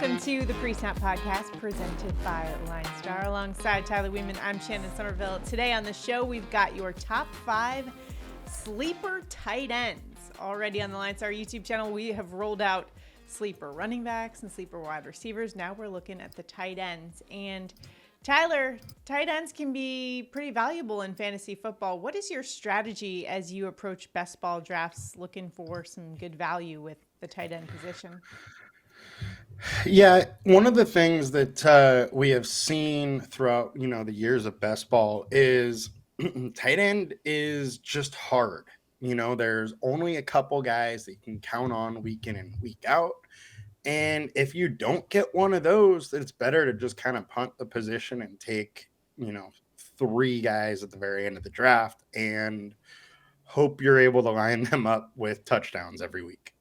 Welcome to the PreSnap Podcast presented by LineStar. Alongside Tyler Wiemann, I'm Shannon Sommerville. Today on the show, we've got your top 5 sleeper tight ends. Already on the LineStar YouTube channel, we have rolled out sleeper running backs and sleeper wide receivers. Now we're looking at the tight ends. And Tyler, tight ends can be pretty valuable in fantasy football. What is your strategy as you approach best ball drafts looking for some good value with the tight end position? Yeah, one of the things that we have seen throughout, the years of best ball is tight end is just hard. There's only a couple guys that you can count on week in and week out. And if you don't get one of those, then it's better to just kind of punt the position and take, 3 guys at the very end of the draft and hope you're able to line them up with touchdowns every week.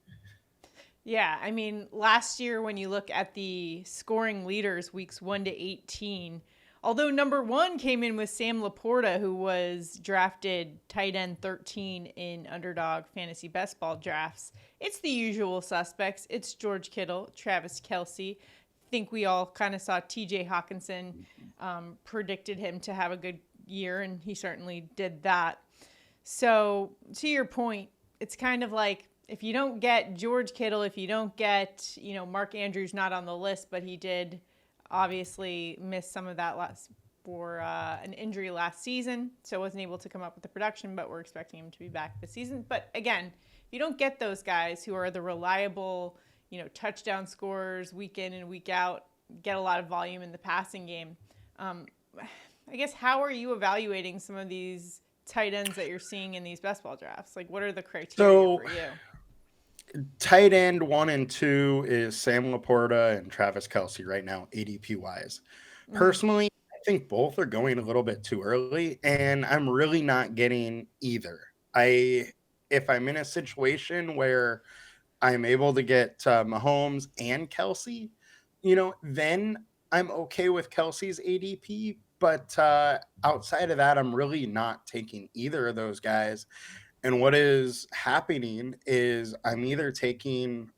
Yeah, I mean, last year when you look at the scoring leaders, weeks 1 to 18, although number 1 came in with Sam LaPorta, who was drafted tight end 13 in Underdog Fantasy Best Ball drafts, it's the usual suspects. It's George Kittle, Travis Kelce. I think we all kind of saw TJ Hawkinson predicted him to have a good year, and he certainly did that. So to your point, it's kind of like, if you don't get George Kittle, if you don't get, Mark Andrews not on the list, but he did obviously miss some of that for an injury last season, so wasn't able to come up with the production, but we're expecting him to be back this season. But again, if you don't get those guys who are the reliable, touchdown scorers week in and week out, get a lot of volume in the passing game, I guess how are you evaluating some of these tight ends that you're seeing in these best ball drafts? Like, what are the criteria for you? Tight end 1 and 2 is Sam LaPorta and Travis Kelce right now, ADP wise. Personally, I think both are going a little bit too early, and I'm really not getting either. If I'm in a situation where I'm able to get Mahomes and Kelce, then I'm okay with Kelce's ADP. But outside of that, I'm really not taking either of those guys. And what is happening is I'm either taking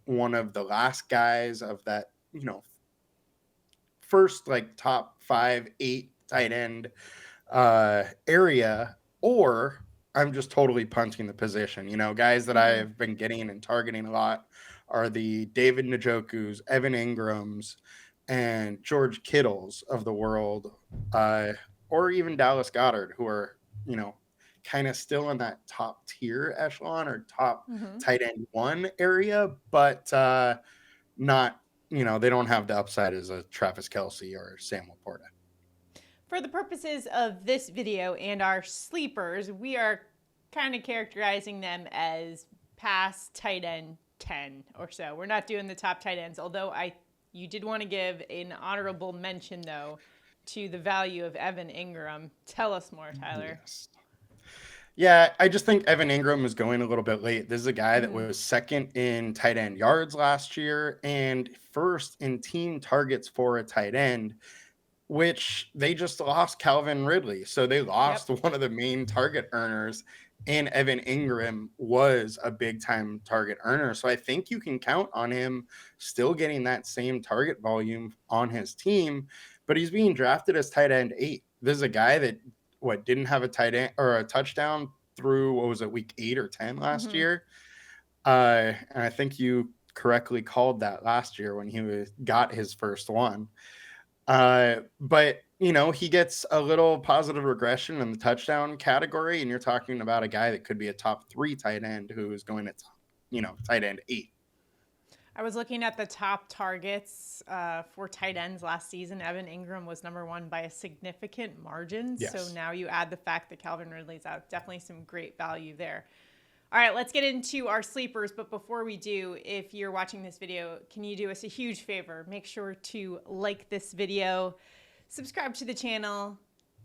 one of the last guys of that, first like top 5, 8 tight end area, or I'm just totally punting the position. Guys that I've been getting and targeting a lot are the David Njoku's, Evan Engrams, and George Kittles of the world, or even Dallas Goedert, who are, kind of still in that top tier echelon or top tight end 1 area, but not, they don't have the upside as a Travis Kelce or Sam LaPorta. For the purposes of this video and our sleepers, we are kind of characterizing them as past tight end 10 or so. We're not doing the top tight ends, although you did want to give an honorable mention, though, to the value of Evan Engram. Tell us more, Tyler. Yes. Yeah, I just think Evan Engram is going a little bit late. This is a guy that was second in tight end yards last year and first in team targets for a tight end, which they just lost Calvin Ridley. So they lost one of the main target earners, and Evan Engram was a big-time target earner. So I think you can count on him still getting that same target volume on his team, but he's being drafted as tight end 8. This is a guy that didn't have a tight end or a touchdown through, week 8 or 10 last year. And I think you correctly called that last year when he got his first one. But, he gets a little positive regression in the touchdown category, and you're talking about a guy that could be a top 3 tight end who is going at, tight end 8. I was looking at the top targets for tight ends last season. Evan Engram was number 1 by a significant margin. Yes. So now you add the fact that Calvin Ridley's out. Definitely some great value there. All right, let's get into our sleepers. But before we do, if you're watching this video, can you do us a huge favor? Make sure to like this video, subscribe to the channel,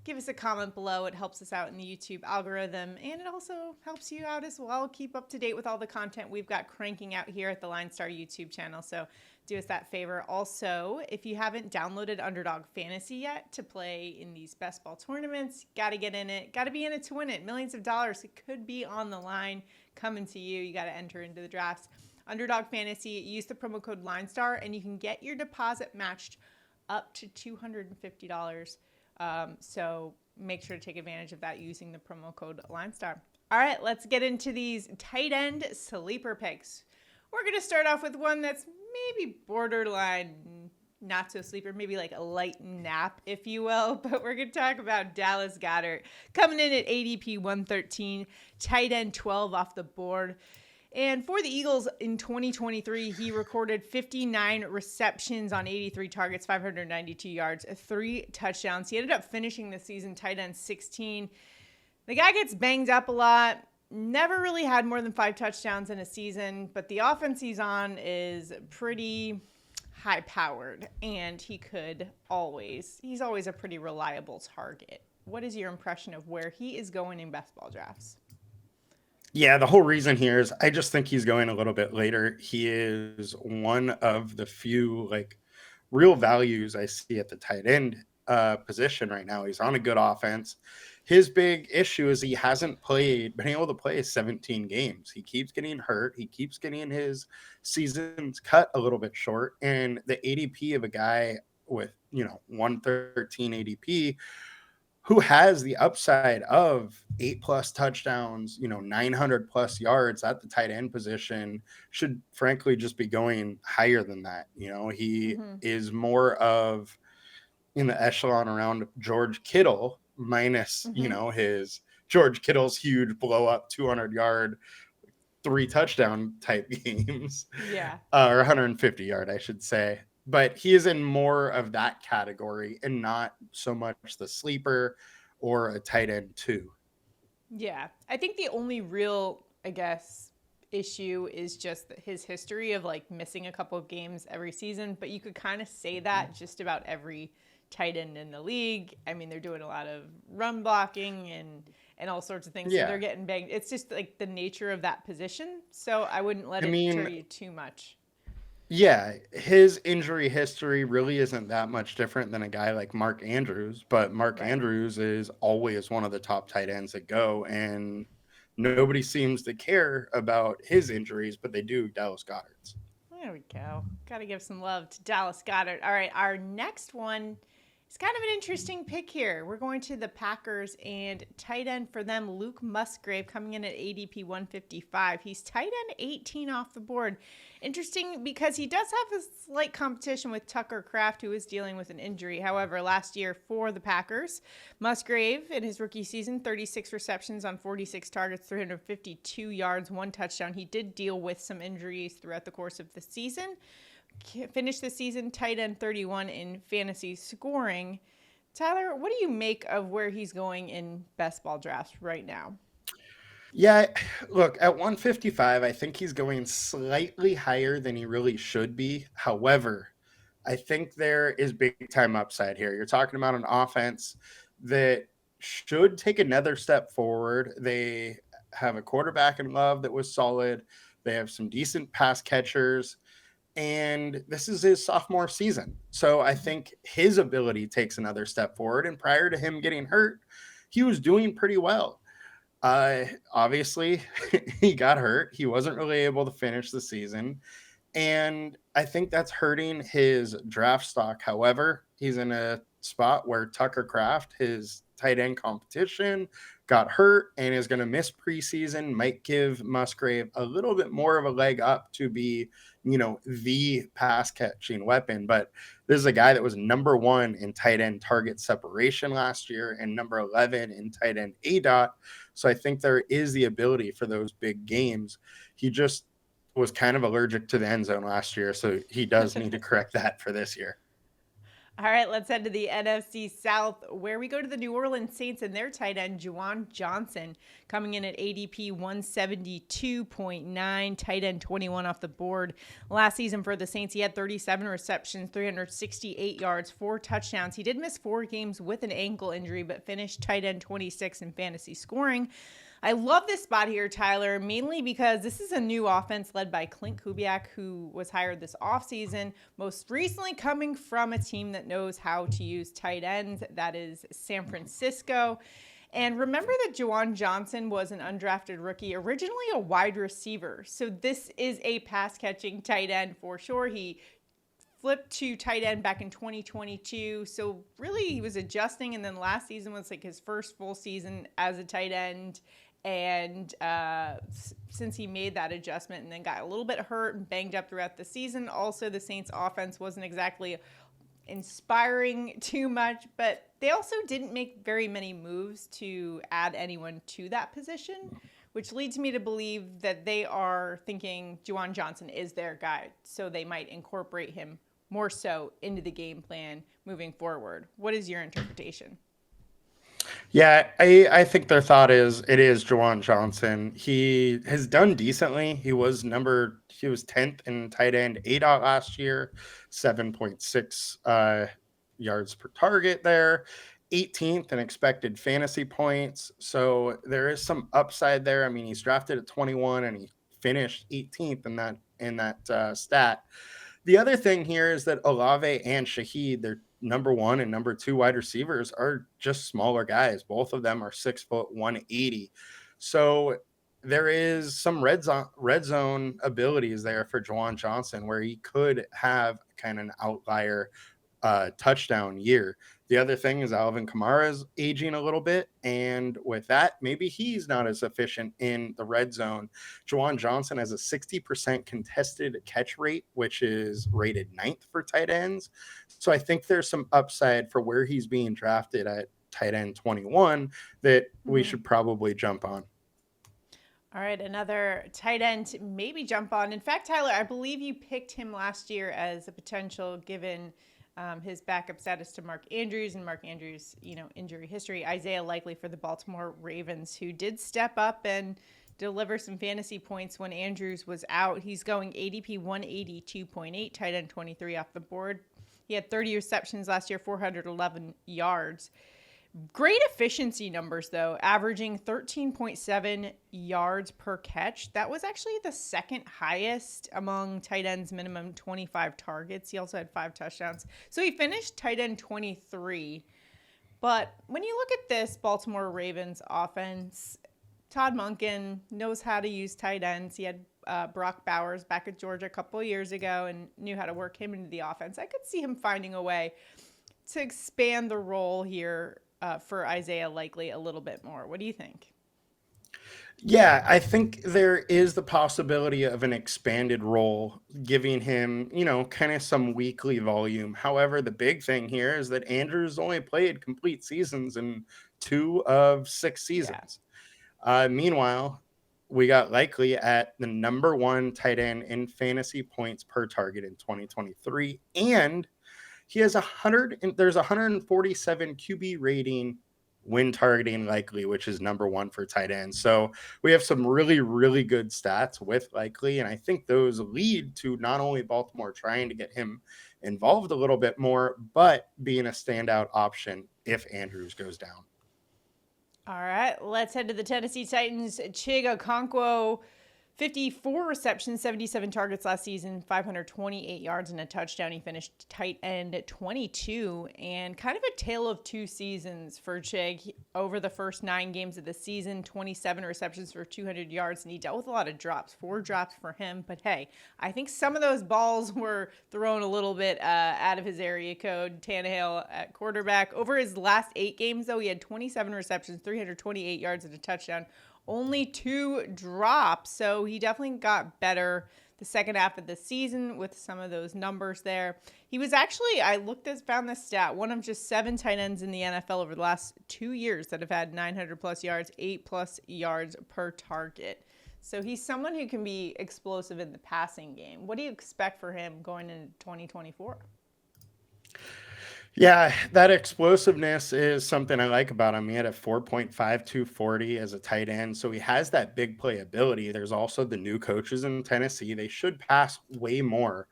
give us a comment below. It helps us out in the YouTube algorithm, and it also helps you out as well. Keep up to date with all the content we've got cranking out here at the LineStar YouTube channel. So do us that favor. Also, if you haven't downloaded Underdog Fantasy yet to play in these best ball tournaments, got to get in it, got to be in it to win it. Millions of dollars, it could be on the line coming to you. You got to enter into the drafts. Underdog Fantasy. Use the promo code LineStar, and you can get your deposit matched up to $250. So make sure to take advantage of that using the promo code LineStar. All right, let's get into these tight end sleeper picks. We're going to start off with one that's maybe borderline not so sleeper, maybe like a light nap, if you will. But we're going to talk about Dallas Goedert coming in at ADP 113, tight end 12 off the board. And for the Eagles in 2023, he recorded 59 receptions on 83 targets, 592 yards, 3 touchdowns. He ended up finishing the season tight end 16. The guy gets banged up a lot. Never really had more than 5 touchdowns in a season, but the offense he's on is pretty high-powered, and he's always a pretty reliable target. What is your impression of where he is going in best ball drafts? Yeah, the whole reason here is I just think he's going a little bit later. He is one of the few real values I see at the tight end position right now. He's on a good offense. His big issue is he hasn't been able to play 17 games. He keeps getting hurt. He keeps getting his seasons cut a little bit short. And the ADP of a guy with, 113 ADP who has the upside of 8+ touchdowns, 900+ yards at the tight end position should frankly just be going higher than that. He is more of in the echelon around George Kittle minus, his George Kittle's huge blow up 200-yard, 3 touchdown type games. Yeah. Or 150-yard, I should say. But he is in more of that category and not so much the sleeper or a tight end 2. Yeah. I think the only real, issue is just his history of missing a couple of games every season. But you could kind of say that just about every tight end in the league. I mean, they're doing a lot of run blocking and all sorts of things. Yeah. So they're getting banged. It's just the nature of that position. So I wouldn't let it deter you too much. Yeah, his injury history really isn't that much different than a guy like Mark Andrews, but Mark Andrews is always one of the top tight ends that go, and nobody seems to care about his injuries, but they do Dallas Goedert's. There we go. Got to give some love to Dallas Goedert. All right, our next one is kind of an interesting pick here. We're going to the Packers, and tight end for them, Luke Musgrave, coming in at ADP 155. He's tight end 18 off the board. Interesting because he does have a slight competition with Tucker Kraft, who is dealing with an injury. However, last year for the Packers, Musgrave in his rookie season, 36 receptions on 46 targets, 352 yards, 1 touchdown. He did deal with some injuries throughout the course of the season. Finished the season tight end 31 in fantasy scoring. Tyler, what do you make of where he's going in best ball drafts right now? Yeah, look, at 155, I think he's going slightly higher than he really should be. However, I think there is big time upside here. You're talking about an offense that should take another step forward. They have a quarterback in Love that was solid. They have some decent pass catchers. And this is his sophomore season. So I think his ability takes another step forward. And prior to him getting hurt, he was doing pretty well. Obviously, he got hurt. He wasn't really able to finish the season. And I think that's hurting his draft stock. However, he's in a spot where Tucker Kraft, his tight end competition, got hurt and is going to miss preseason, might give Musgrave a little bit more of a leg up to be, the pass catching weapon. But this is a guy that was number 1 in tight end target separation last year and number 11 in tight end ADOT. So I think there is the ability for those big games. He just was kind of allergic to the end zone last year. So he does need to correct that for this year. All right, let's head to the NFC South, where we go to the New Orleans Saints and their tight end, Juwan Johnson, coming in at ADP 172.9, tight end 21 off the board. Last season for the Saints, he had 37 receptions, 368 yards, 4 touchdowns. He did miss 4 games with an ankle injury, but finished tight end 26 in fantasy scoring. I love this spot here, Tyler, mainly because this is a new offense led by Clint Kubiak, who was hired this offseason, most recently coming from a team that knows how to use tight ends, that is San Francisco. And remember that Juwan Johnson was an undrafted rookie, originally a wide receiver. So this is a pass catching tight end for sure. He flipped to tight end back in 2022. So really he was adjusting. And then last season was like his first full season as a tight end. And since he made that adjustment and then got a little bit hurt and banged up throughout the season, also the Saints offense wasn't exactly inspiring too much, but they also didn't make very many moves to add anyone to that position, which leads me to believe that they are thinking Juwan Johnson is their guy, so they might incorporate him more so into the game plan moving forward. What is your interpretation? Yeah, I think their thought is it is Juwan Johnson. He has done decently. He was 10th in tight end ADOT last year, 7.6 yards per target there, 18th in expected fantasy points. So there is some upside there. I mean, he's drafted at 21 and he finished 18th in that stat. The other thing here is that Olave and Shaheed, their number 1 and number 2 wide receivers, are just smaller guys. Both of them are 6 foot 180. So there is some red zone abilities there for Juwan Johnson where he could have kind of an outlier touchdown year. The other thing is Alvin Kamara is aging a little bit, and with that, maybe he's not as efficient in the red zone. Juwan Johnson has a 60% contested catch rate, which is rated 9th for tight ends. So I think there's some upside for where he's being drafted at tight end 21 that we should probably jump on. All right, another tight end to maybe jump on. In fact, Tyler, I believe you picked him last year as a potential given his backup status to Mark Andrews and Mark Andrews, injury history. Isaiah Likely for the Baltimore Ravens, who did step up and deliver some fantasy points when Andrews was out. He's going ADP 182.8, tight end 23 off the board. He had 30 receptions last year, 411 yards. Great efficiency numbers, though, averaging 13.7 yards per catch. That was actually the second highest among tight ends, minimum 25 targets. He also had 5 touchdowns. So he finished tight end 23. But when you look at this Baltimore Ravens offense, Todd Monken knows how to use tight ends. He had Brock Bowers back at Georgia a couple of years ago and knew how to work him into the offense. I could see him finding a way to expand the role here for Isaiah Likely a little bit more. What do you think? Yeah, I think there is the possibility of an expanded role, giving him, kind of some weekly volume. However, the big thing here is that Andrews only played complete seasons in 2 of 6 seasons. Yeah. Meanwhile, we got Likely at the number 1 tight end in fantasy points per target in 2023, and he has there's 147 QB rating when targeting Likely, which is number 1 for tight end. So we have some really, really good stats with Likely. And I think those lead to not only Baltimore trying to get him involved a little bit more, but being a standout option if Andrews goes down. All right, let's head to the Tennessee Titans. Chig Okonkwo, 54 receptions, 77 targets last season, 528 yards and a touchdown. He finished tight end at 22, and kind of a tale of 2 seasons for Chig. Over the first 9 games of the season, 27 receptions for 200 yards, and he dealt with a lot of drops, 4 drops for him. But hey, I think some of those balls were thrown a little bit out of his area code. Tannehill at quarterback. Over his last 8 games, though, he had 27 receptions, 328 yards and a touchdown. Only 2 drops, so he definitely got better the second half of the season with some of those numbers there. He was actually, found this stat, one of just 7 tight ends in the NFL over the last 2 years that have had 900 plus yards, 8 plus yards per target. So he's someone who can be explosive in the passing game. What do you expect for him going into 2024? Yeah, that explosiveness is something I like about him. He had a 4.52 40 as a tight end, so he has that big play ability. There's also the new coaches in Tennessee. They should pass way more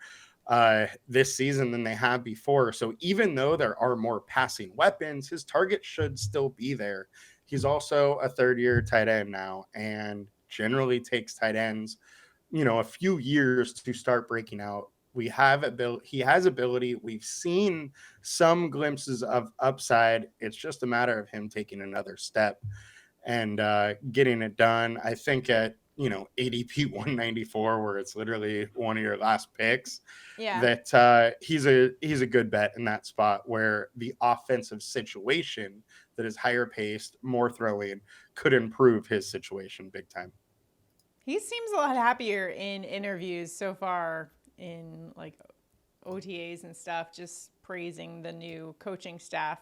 this season than they have before. So even though there are more passing weapons, his target should still be there. He's also a 3rd-year tight end now and generally takes tight ends, a few years to start breaking out he has ability. We've seen some glimpses of upside. It's just a matter of him taking another step and getting it done. I think at ADP 194, where it's literally one of your last picks, Yeah. that he's a good bet in that spot where the offensive situation that is higher paced, more throwing, could improve his situation big time. He seems a lot happier in interviews so far in like OTAs and stuff, just praising the new coaching staff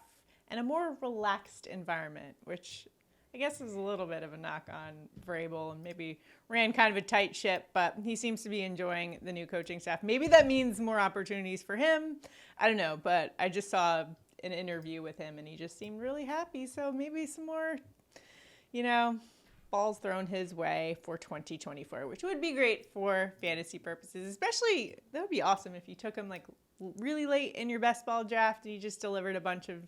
and a more relaxed environment, which I guess is a little bit of a knock on Vrabel and maybe ran kind of a tight ship, but he seems to be enjoying the new coaching staff. Maybe that means more opportunities for him. I don't know, but I just saw an interview with him and he just seemed really happy. So maybe some more, balls thrown his way for 2024, which would be great for fantasy purposes. Especially, that would be awesome if you took him like really late in your best ball draft and he just delivered a bunch of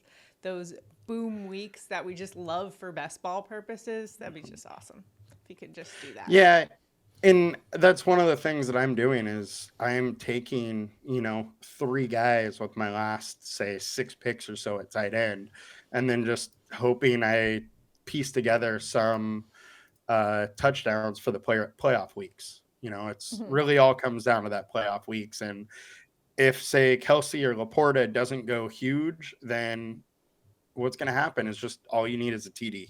those boom weeks that we just love for best ball purposes. That'd be just awesome if you could just do that. Yeah. And that's one of the things that I'm doing is I'm taking, 3 guys with my last, say, 6 picks or so at tight end, and then just hoping I piece together some touchdowns for the playoff weeks. It's really all comes down to that playoff weeks. And if, say, Kelsey or LaPorta doesn't go huge, then what's going to happen is just all you need is a TD.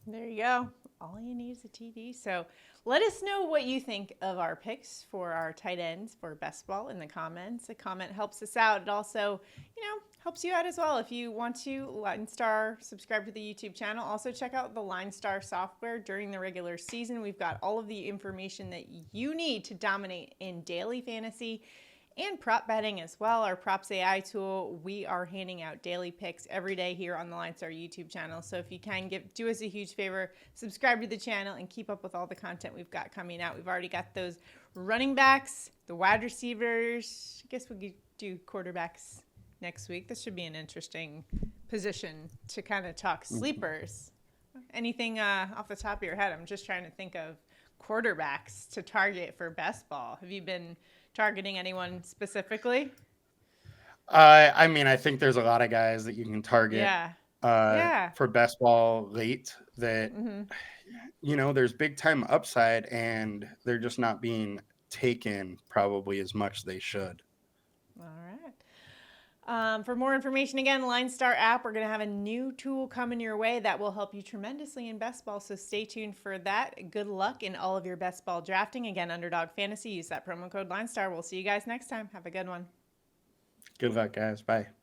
There you go. All you need is a TD. So let us know what you think of our picks for our tight ends for best ball in the comments. A comment helps us out. It also, helps you out as well. If you want to, LineStar, subscribe to the YouTube channel. Also check out the LineStar software during the regular season. We've got all of the information that you need to dominate in daily fantasy and prop betting as well. Our Props AI tool, we are handing out daily picks every day here on the LineStar YouTube channel. So if you can do us a huge favor, subscribe to the channel and keep up with all the content we've got coming out. We've already got those running backs, the wide receivers. I guess we could do quarterbacks next week. This should be an interesting position to kind of talk sleepers. Anything off the top of your head? I'm just trying to think of quarterbacks to target for best ball. Have you been targeting anyone specifically? I think there's a lot of guys that you can target for best ball late that, there's big time upside and they're just not being taken probably as much as they should. All right. For more information, again, LineStar app, we're going to have a new tool coming your way that will help you tremendously in best ball. So stay tuned for that. Good luck in all of your best ball drafting. Again, Underdog Fantasy. Use that promo code LineStar. We'll see you guys next time. Have a good one. Good luck, guys. Bye.